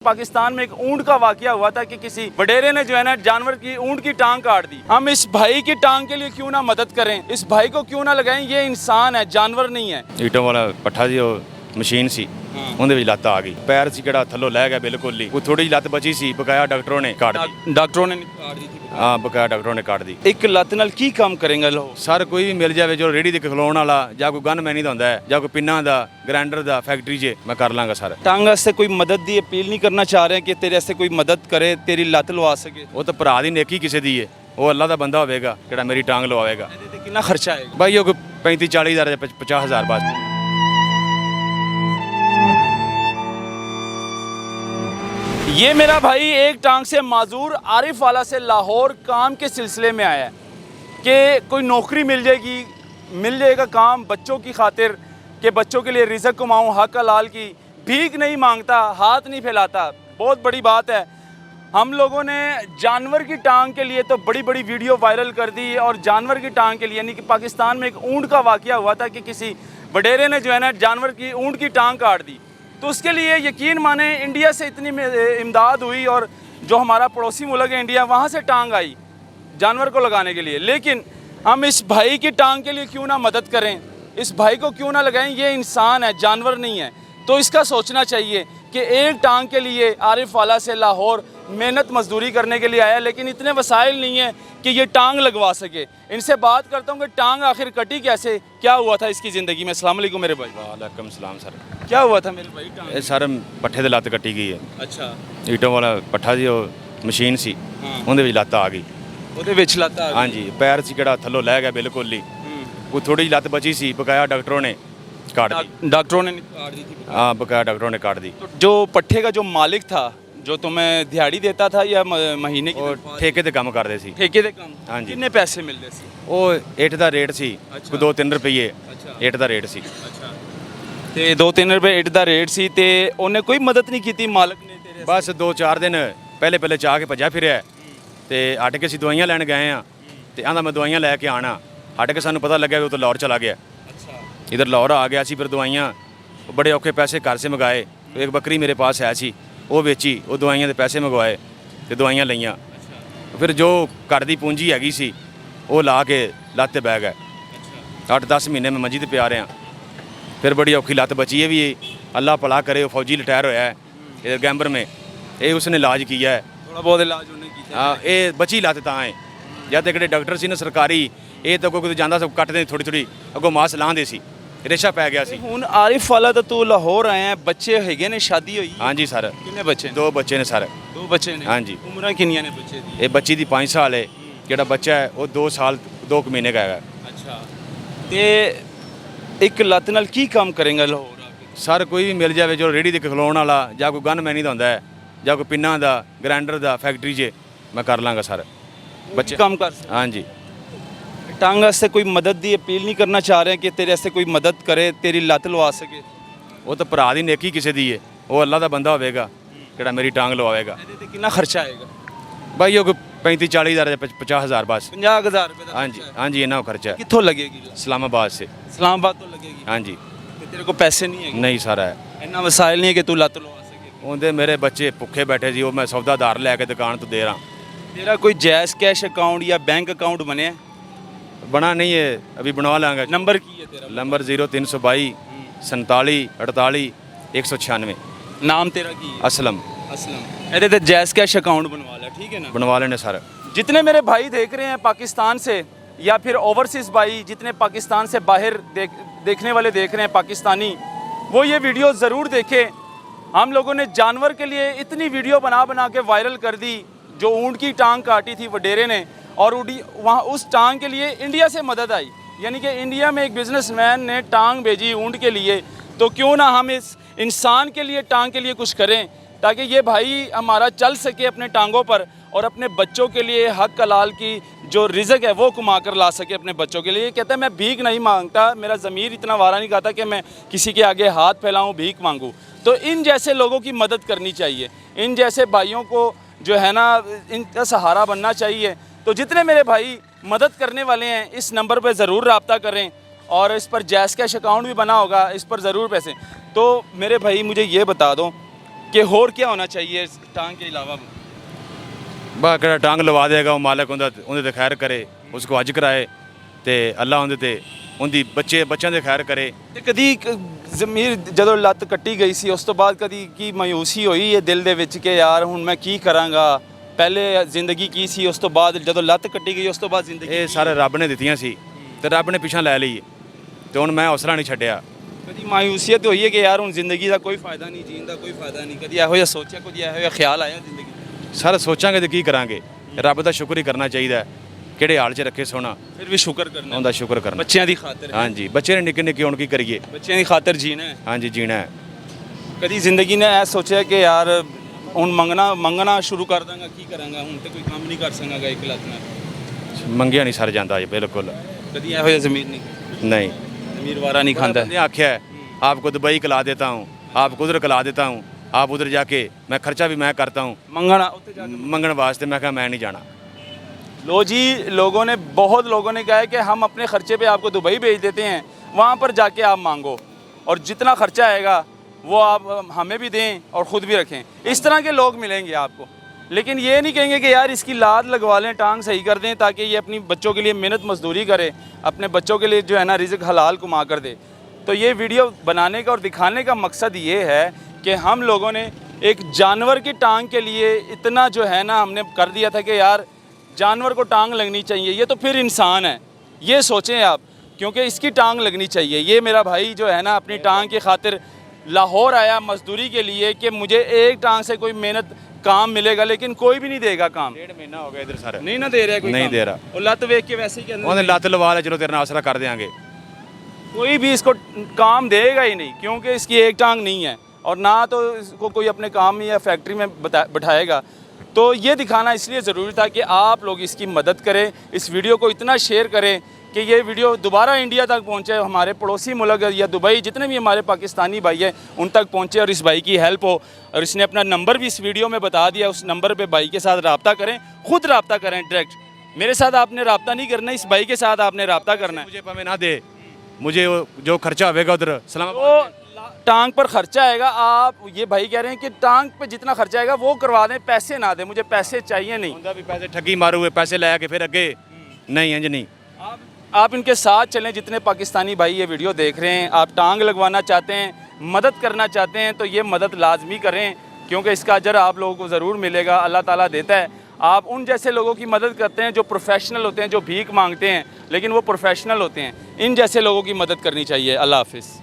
पाकिस्तान में एक ऊंट का वाकया हुआ था कि किसी वडेरे ने जो है ना जानवर की ऊंट की टांग काट दी। हम इस भाई की टांग के लिए क्यों ना मदद करें, इस भाई को क्यों ना लगाएं। ये इंसान है, जानवर नहीं है। ਈਟੋਂ ਵਾਲਾ ਪੱਠਾ ਜੀ ਉਹ ਮਸ਼ੀਨ ਸੀ ਉਹਦੇ ਵਿੱਚ ਲੱਤ ਆ ਗਈ, ਪੈਰ ਸੀ ਕਿਹੜਾ ਥੱਲੋਂ ਲੈ ਗਿਆ ਬਿਲਕੁਲ ਹੀ। ਉਹ ਥੋੜੀ ਜਿਹੀ ਲੱਤ ਬਚੀ ਸੀ, ਬਕਾਇਆ ਡਾਕਟਰੋਂ ਨੇ ਕੱਢ ਦਿੱਤੀ। ਡਾਕਟਰੋਂ ਨੇ ਕਾਟ ਦੀ ਥੀ। ਹਾਂ, ਬਕਾਇਆ ਡਾਕਟਰੋਂ ਨੇ ਕੱਢ ਦਿੱਤੀ। ਇੱਕ ਲੱਤ ਨਾਲ ਕੀ ਕੰਮ ਕਰੇਗਾ ਲੋ। ਸਰ ਕੋਈ ਵੀ ਮਿਲ ਜਾਵੇ ਜੋ ਰੇੜੀ ਦੇ ਖਲੋਣ ਵਾਲਾ ਜਾਂ ਕੋਈ ਗਨ ਮੈਨੀ ਦਾ ਹੁੰਦਾ ਹੈ ਜਾਂ ਕੋਈ ਪਿੰਨਾਂ ਦਾ ਗ੍ਰਾਈਂਡਰ ਦਾ ਫੈਕਟਰੀ 'ਚ ਮੈਂ ਕਰ ਲਾਂਗਾ ਸਰ। टांग वास्ते कोई मदद दी अपील नहीं करना चाह रहे हैं कि तेरे वास्ते कोई मदद करे, तेरी लत लवा सके। ਉਹ ਤਾਂ ਭਰਾ ਦੀ ਨੇਕੀ ਕਿਸੇ ਦੀ ਹੈ, ਉਹ ਅੱਲਾ ਦਾ ਬੰਦਾ ਹੋਵੇਗਾ ਜਿਹੜਾ ਮੇਰੀ ਟਾਂਗ ਲਵਾਵੇਗਾ। ਇਹਦੇ ਤੇ ਕਿੰਨਾ ਖਰਚਾ ਆਏਗਾ? ਬਾਈ ਉਹ 35-40 ਹਜ਼ਾਰ ਜਾਂ 50 ਹਜ਼ਾਰ ਬਸ। ये मेरा भाई एक टांग से माजूर आरिफ वाला से लाहौर काम के सिलसिले में आया है कि कोई नौकरी मिल जाएगा काम बच्चों की खातिर, कि बच्चों के लिए रिज़्क़ कमाऊँ, हक हलाल की। भीख नहीं मांगता, हाथ नहीं फैलाता, बहुत बड़ी बात है। हम लोगों ने जानवर की टांग के लिए तो बड़ी बड़ी वीडियो वायरल कर दी, और जानवर की टांग के लिए यानी कि पाकिस्तान में एक ऊँट का वाकया हुआ था कि किसी वडेरे ने जो है ना जानवर की ऊँट की टांग काट दी। तो उसके लिए यकीन माने इंडिया से इतनी इमदाद हुई, और जो हमारा पड़ोसी मुल्क है इंडिया, वहाँ से टांग आई जानवर को लगाने के लिए। लेकिन हम इस भाई की टांग के लिए क्यों ना मदद करें, इस भाई को क्यों ना लगाएं। ये इंसान है, जानवर नहीं है। तो इसका सोचना चाहिए कि एक टांग के लिए आरिफ वाला से लाहौर मेहनत मजदूरी करने के लिए आया, लेकिन इतने वसाइल नहीं है कि ये टांग लगवा सके। इनसे बात करता हूँ कि टांग आखिर कटी कैसे, क्या हुआ था इसकी ज़िंदगी में। अस्सलाम वालेकुम मेरे भाई। ਵਾਲੇਕੁਮ ਸਲਾਮ ਸਰ। क्या हुआ था मेरे भाई टांग? ਇਹ ਸਰ ਪੱਠੇ ਦੇ ਲੱਤ ਕੱਟੀ ਗਈ ਹੈ। अच्छा, ਈਟੋਂ ਵਾਲਾ ਪੱਠਾ ਜੀ ਉਹ ਮਸ਼ੀਨ ਸੀ ਉਹਦੇ ਵਿੱਚ ਲੱਤ ਆ ਗਈ। ਉਹਦੇ ਵਿੱਚ ਲੱਤ ਆ ਗਈ। ਹਾਂਜੀ, ਪੈਰ ਸੀ ਕਿਹੜਾ ਥੱਲੋਂ ਲੈ ਗਿਆ ਬਿਲਕੁਲ ਹੀ। ਉਹ ਥੋੜੀ ਜਿਹੀ ਲੱਤ ਬਚੀ ਸੀ, ਬਕਾਇਆ ਡਾਕਟਰੋਂ ਨੇ ਕੱਢ ਦਿੱਤੀ। डॉक्टरों ने काट दी थी। हाँ, बकाया डॉक्टरों ने काट दी। तो जो पट्ठे का जो मालिक था, जो तुम्हें दिहाड़ी देता था या महीने की ਉਹ तनख्वाह? ਠੇਕੇ ਤੇ ਕੰਮ ਕਰਦੇ ਸੀ। ठेके दे काम। हाँ जी। कितने पैसे मिलते सी? ਉਹ ਇੱਟ ਦਾ ਰੇਟ ਸੀ ਅੱਛਾ। ਕੋਈ 2-3 ਰੁਪਏ ਅੱਛਾ। ਇੱਟ ਦਾ ਰੇਟ ਸੀ। ਅੱਛਾ, ਤੇ 2-3 ਰੁਪਏ ਇੱਟ ਦਾ ਰੇਟ ਸੀ, ਤੇ ਉਹਨੇ ਕੋਈ ਮਦਦ ਨਹੀਂ ਕੀਤੀ ਮਾਲਕ ਨੇ ਤੇਰੇ? ਬਸ 2-4 ਦਿਨ ਪਹਿਲੇ ਚਾਹ ਕੇ ਭੱਜਿਆ ਫਿਰਿਆ ਤੇ ਹਟ ਕੇ ਅਸੀਂ ਦਵਾਈਆਂ ਲੈਣ ਗਏ ਆ ਤੇ ਆਂਦਾ ਮੈਂ ਦਵਾਈਆਂ ਲੈ ਕੇ ਆਣਾ। ਹਟ ਕੇ ਸਾਨੂੰ ਪਤਾ ਲੱਗਿਆ ਕਿ ਉਹ ਤਾਂ ਲਾਹੌਰ ਚਲਾ ਗਿਆ। ਅੱਛਾ, इधर लाहौर आ गया सी। फिर दवाइयाँ बड़े औखे पैसे घर से मंगाए। एक बकरी मेरे पास है सी, वो बेची, वो दवाइयाँ के पैसे मंगवाए तो दवाइयाँ लईयाँ। फिर जो घर की पूंजी हैगी सी वो ला के लत्त ते बह गए। 8-10 महीने में मंजी ते प्या रहा। फिर बड़ी औखी लत्त बची है भी, अल्लाह भला करे। वो फौजी रिटायर होया है इधर गैंबर में, ये उसने इलाज किया है। थोड़ा बहुत इलाज उन्हें किया। हाँ, ये बची लत्त तां है। जद एक डॉक्टर सी ना सरकारी, ये तो कोई जाता सब कट दे थोड़ी अगों मास लाँदे सी, रेशा पै गया सी। ਹੁਣ ਆਰਿਫ ਵਾਲਾ ਤਾਂ ਤੂੰ ਲਾਹੌਰ ਆਇਆ, ਬੱਚੇ ਹੈਗੇ ਨੇ, ਸ਼ਾਦੀ ਹੋਈ? हाँ जी सर, ਕਿੰਨੇ ਬੱਚੇ ਨੇ? 2 बच्चे ने सर। 2 ਬੱਚੇ ਨੇ। हाँ जी। ਉਮਰਾਂ ਕਿੰਨੀਆਂ ਨੇ ਬੱਚੇ ਦੀ? ਇਹ ਬੱਚੀ ਦੀ 5 ਸਾਲ ਹੈ, ਜਿਹੜਾ ਬੱਚਾ ਹੈ ਉਹ 2 ਸਾਲ 2 ਮਹੀਨੇ ਦਾ ਹੈਗਾ। ਅੱਛਾ, ਤੇ ਇੱਕ ਲੱਤ ਨਾਲ ਕੀ ਕੰਮ ਕਰੇਗਾ ਲਾਹੌਰ ਆ ਕੇ? ਸਰ ਕੋਈ ਵੀ ਮਿਲ ਜਾਵੇ ਜੋ ਰੇੜੀ ਦੇ ਖਲੋਣ ਵਾਲਾ ਜਾਂ ਕੋਈ ਗਨ ਮੈਨੀ ਦਾ ਹੁੰਦਾ ਹੈ ਜਾਂ ਕੋਈ ਪਿੰਨਾਂ ਦਾ ਗ੍ਰਾਈਂਡਰ ਦਾ ਫੈਕਟਰੀ 'ਚ ਮੈਂ ਕਰ ਲਾਂਗਾ ਸਰ। ਬੱਚੇ ਕੰਮ ਕਰ ਸਕਦੇ। ਹਾਂਜੀ। टांग वास्ते कोई मदद दी अपील नहीं करना चाह रहे हैं कि तेरे वास्ते कोई मदद करे, तेरी लत लवा सके। ਉਹ ਤਾਂ ਭਰਾ ਦੀ ਨੇਕੀ ਕਿਸੇ ਦੀ ਹੈ, ਉਹ ਅੱਲਾ ਦਾ ਬੰਦਾ ਹੋਵੇਗਾ ਜਿਹੜਾ ਮੇਰੀ ਟਾਂਗ ਲਵਾਵੇਗਾ। ਇਹਦੇ ਤੇ ਕਿੰਨਾ ਖਰਚਾ ਆਏਗਾ? ਬਾਈ ਉਹ 35-40 ਹਜ਼ਾਰ ਜਾਂ 50 ਹਜ਼ਾਰ ਬਸ। 50,000 ਰੁਪਏ ਦਾ ਹਾਂਜੀ ਖਰਚਾ ਹੈ। ਹਾਂਜੀ, ਇੰਨਾ ਖਰਚਾ ਹੈ। ਕਿੱਥੋਂ ਲੱਗੇਗੀ? ਇਸਲਾਮਾਬਾਦ ਸੇ। इस्लामाबाद तो लगेगी। ਹਾਂਜੀ। ਤੇ ਤੇਰੇ ਕੋਲ ਪੈਸੇ ਨਹੀਂ ਹੈਗੇ? ਨਹੀਂ ਸਰ ਹੈ। ਇੰਨਾ ਵਸਾਇਲ ਨਹੀਂ ਹੈ ਕਿ ਤੂੰ ਲੱਤ ਲਵਾ ਸਕੇ। ਉਹਦੇ ਮੇਰੇ ਬੱਚੇ ਭੁੱਖੇ ਬੈਠੇ ਸੀ, ਉਹ ਮੈਂ ਸੌਦਾਦਾਰ ਲੈ ਕੇ ਦੁਕਾਨ ਤੋਂ ਦੇ ਰਹਾ। तेरा कोई जायज़ कैश अकाउंट या बैंक अकाउंट बने हैं? बना नहीं है, अभी बनवा लांगा। नंबर की है तेरा? नंबर 0322 47 48 196। नाम तेरा की है? असलम। असलम। ਇਹਦੇ ਤੇ जायज़ कैश अकाउंट बनवा ले, ठीक है ना? बनवा लेने सर। जितने मेरे भाई देख रहे हैं पाकिस्तान से या फिर ओवरसीज़ भाई, जितने पाकिस्तान से बाहर देखने वाले देख रहे हैं पाकिस्तानी, वो ये वीडियो ज़रूर देखें। हम लोगों ने जानवर के लिए इतनी वीडियो बना के वायरल कर दी। जो ऊँट की टांग काटी थी वडेरे ने, और वहाँ उस टांग के लिए इंडिया से मदद आई, यानी कि इंडिया में एक बिजनेसमैन ने टांग भेजी ऊँट के लिए। तो क्यों ना हम इस इंसान के लिए टांग के लिए कुछ करें, ताकि ये भाई हमारा चल सके अपने टांगों पर, और अपने बच्चों के लिए हक हलाल की जो रिज़्क़ है वो कमा कर ला सके अपने बच्चों के लिए। कहता है मैं भीख नहीं मांगता, मेरा ज़मीर इतना वारा नहीं खाता कि मैं किसी के आगे हाथ फैलाऊं, भीख मांगूं। तो इन जैसे लोगों की मदद करनी चाहिए, इन जैसे भाइयों को जो है ना इनका सहारा बनना चाहिए। तो जितने मेरे भाई मदद करने वाले हैं, इस नंबर पर ज़रूर रब्ता करें, और इस पर जायज़ कैश अकाउंट भी बना होगा, इस पर ज़रूर पैसे। तो मेरे भाई मुझे ये बता दो कि और क्या होना चाहिए इस टांग के अलावा? ਬਾ ਕਿਹੜਾ ਟਾਂਗ ਲਵਾ ਦੇਗਾ ਉਹ ਮਾਲਕ ਉਹਦੇ ਤੇ ਖੈਰ ਕਰੇ, ਉਸਕੋ ਹਜ ਕਰਾਏ ਤੇ ਅੱਲਾ ਉਹਦੇ ਤੇ ਉਹਦੀ ਬੱਚਿਆਂ ਦੇ ਖੈਰ ਕਰੇ। ਤੇ ਕਦੀ ਜ਼ਮੀਰ ਜਦੋਂ ਲੱਤ ਕੱਟੀ ਗਈ ਸੀ ਉਸ ਤੋਂ ਬਾਅਦ ਕਦੀ ਕੀ ਮਾਯੂਸੀ ਹੋਈ ਹੈ ਦਿਲ ਦੇ ਵਿੱਚ ਕਿ ਯਾਰ ਹੁਣ ਮੈਂ ਕੀ ਕਰਾਂਗਾ? ਪਹਿਲੇ ਜ਼ਿੰਦਗੀ ਕੀ ਸੀ, ਉਸ ਤੋਂ ਬਾਅਦ ਜਦੋਂ ਲੱਤ ਕੱਟੀ ਗਈ ਉਸ ਤੋਂ ਬਾਅਦ ਜ਼ਿੰਦਗੀ ਇਹ ਸਾਰੇ ਰੱਬ ਨੇ ਦਿੱਤੀਆਂ ਸੀ ਤੇ ਰੱਬ ਨੇ ਪਿੱਛਾ ਲੈ ਲਈ ਤੇ ਹੁਣ ਮੈਂ ਹੌਸਲਾ ਨਹੀਂ ਛੱਡਿਆ। ਕਦੀ ਮਾਯੂਸੀਅਤ ਹੋਈ ਹੈ ਕਿ ਯਾਰ ਹੁਣ ਜ਼ਿੰਦਗੀ ਦਾ ਕੋਈ ਫਾਇਦਾ ਨਹੀਂ, ਜੀਣ ਦਾ ਕੋਈ ਫਾਇਦਾ ਨਹੀਂ? ਕਦੀ ਇਹੋ ਜਿਹਾ ਸੋਚਿਆ, ਕਦੀ ਇਹੋ ਜਿਹਾ ਖਿਆਲ ਆਇਆ ਜ਼ਿੰਦਗੀ? ਸਰ ਸੋਚਾਂਗੇ ਤੇ ਕੀ ਕਰਾਂਗੇ, ਰੱਬ ਦਾ ਸ਼ੁਕਰ ਹੀ ਕਰਨਾ ਚਾਹੀਦਾ, ਕਿਹੜੇ ਹਾਲ 'ਚ ਰੱਖੇ ਸੋਣਾ, ਫਿਰ ਵੀ ਸ਼ੁਕਰ ਕਰਨਾ, ਉਹਦਾ ਸ਼ੁਕਰ ਕਰਨਾ। ਬੱਚਿਆਂ ਦੀ ਖਾਤਰ। ਹਾਂਜੀ ਬੱਚੇ ਨੇ ਨਿੱਕੇ ਨਿੱਕੇ ਹੁਣ ਕੀ ਕਰੀਏ, ਬੱਚਿਆਂ ਦੀ ਖਾਤਰ ਜੀਣਾ ਹੈ। ਹਾਂਜੀ ਜੀਣਾ ਹੈ। ਕਦੀ ਜ਼ਿੰਦਗੀ ਨੇ ਇਹ ਸੋਚਿਆ ਕਿ ਯਾਰ ਹੁਣ ਮੰਗਣਾ ਸ਼ੁਰੂ ਕਰ ਦਾਂਗਾ, ਕੀ ਕਰਾਂਗਾ, ਹੁਣ ਤੇ ਕੋਈ ਕੰਮ ਨਹੀਂ ਕਰ ਸਕਾਂਗਾ ਇੱਕ ਲੱਤ ਨਾਲ? ਮੰਗਿਆ ਨਹੀਂ ਸਰ ਜਾਂਦਾ ਜੀ ਬਿਲਕੁਲ ਕਦੀ ਇਹੋ ਜਿਹਾ ਜ਼ਮੀਰ ਨਹੀਂ? नहीं। ਜ਼ਮੀਰ ਵਾਰਾ ਨਹੀਂ ਖਾਂਦਾ? ने आख्या है आपको दुबई खिला देता हूँ, आपको उधर खिला देता हूँ, आप उधर जाके मैं खर्चा भी मैं करता हूँ ਮੰਗਣਾ ਉੱਥੇ ਜਾ ਕੇ। मंगण वास्ते। मैं कहा मैं नहीं जाना। लो जी, बहुत लोगों ने कहा है कि हम अपने खर्चे पे आपको दुबई भेज देते हैं, वहाँ पर जाके आप मांगो और जितना खर्चा आएगा वो आप हमें भी दें और ख़ुद भी रखें। इस तरह के लोग मिलेंगे आपको, लेकिन ये नहीं कहेंगे कि यार इसकी लात लगवा लें, टांग सही कर दें ताकि ये अपनी बच्चों के लिए मेहनत मजदूरी करे, अपने बच्चों के लिए जो है ना रिज़्क हलाल कमा कर दे। तो ये वीडियो बनाने का और दिखाने का मकसद ये है कि हम लोगों ने एक जानवर की टांग के लिए इतना जो है ना हमने कर दिया था कि यार जानवर को टांग लगनी चाहिए, ये तो फिर इंसान है, ये सोचें आप, क्योंकि इसकी टांग लगनी चाहिए। ये मेरा भाई जो है ना अपनी टांग की खातिर लाहौर आया मजदूरी के लिए कि मुझे एक टांग से कोई मेहनत काम मिलेगा, लेकिन कोई भी नहीं देगा काम। 1.5 महीना हो गया इधर सर, नहीं ना दे रहा है कोई नहीं काम। दे रहा। और लत वेख के वैसे ही के उन्होंने अंदर लत लवा ले, चलो तेरे नाल आसरा कर देंगे, कोई भी इसको काम देगा ही नहीं, क्योंकि इसकी एक टांग नहीं है और ना तो इसको कोई अपने काम या फैक्ट्री में बैठाएगा। तो ये दिखाना इसलिए ज़रूरी था कि आप लोग इसकी मदद करें, इस वीडियो को इतना शेयर करें कि ये वीडियो दोबारा इंडिया तक पहुँचे, हमारे पड़ोसी मुल्क या दुबई जितने भी हमारे पाकिस्तानी भाई हैं उन तक पहुँचे और इस भाई की हेल्प हो। और इसने अपना नंबर भी इस वीडियो में बता दिया, उस नंबर पे भाई के साथ रब्ता करें, ख़ुद रब्ता करें डायरेक्ट। मेरे साथ आपने रब्ता नहीं करना, इस भाई के साथ आपने रब्ता करना है। मुझे पवे ना दे, मुझे जो खर्चा होगा उधर सलाम तो टांग पर खर्चा आएगा, आप ये भाई कह रहे हैं कि टांग पे जितना खर्चा आएगा वो करवा दें, पैसे ना दें, मुझे पैसे चाहिए नहीं। उनका भी पैसे ठगी मारे हुए, पैसे ले के फिर अगे नहीं इंज नहीं। आप इनके साथ चलें, जितने पाकिस्तानी भाई ये वीडियो देख रहे हैं, आप टांग लगवाना चाहते हैं, मदद करना चाहते हैं तो ये मदद लाजमी करें, क्योंकि इसका अजर आप लोगों को ज़रूर मिलेगा, अल्लाह ताला देता है। आप उन जैसे लोगों की मदद करते हैं जो प्रोफेशनल होते हैं, जो भीख मांगते हैं लेकिन वो प्रोफेशनल होते हैं, इन जैसे लोगों की मदद करनी चाहिए। अल्लाह हाफिज़।